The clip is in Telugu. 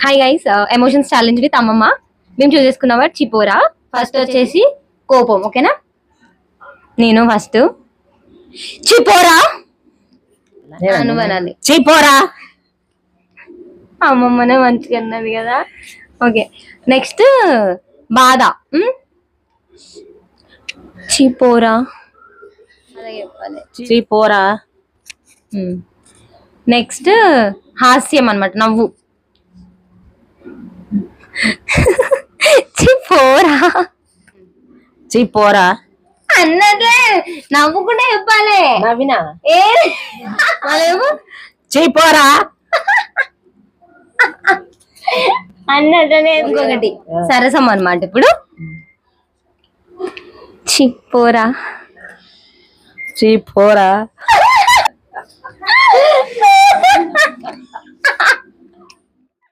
Hi guys, emotions challenge with అమ్మమ్మ. మేము చూస్ చేసుకున్న వర్డ్ చిపోరా. ఫస్ట్ వచ్చేసి కోపం, ఓకేనా? నేను ఫస్ట్ చిపోరా అనువనాలి. చిపోరా అమ్మమ్మనే మంచిగా అన్నది కదా. ఓకే, నెక్స్ట్ బాధ. చిపోరా అలా చెప్పాలి. చిపోరా. నెక్స్ట్ హాస్యం అన్నమాట, నవ్వు. చిపోరా చిపోరా అన్నదే నవ్వుకుంటే చెప్పాలి. నవ్వినా ఏ అదేమో చిపోరా అన్నట్టనే. ఇంకొకటి సరసం అన్నమాట. ఇప్పుడు చిపోరా చిపోరా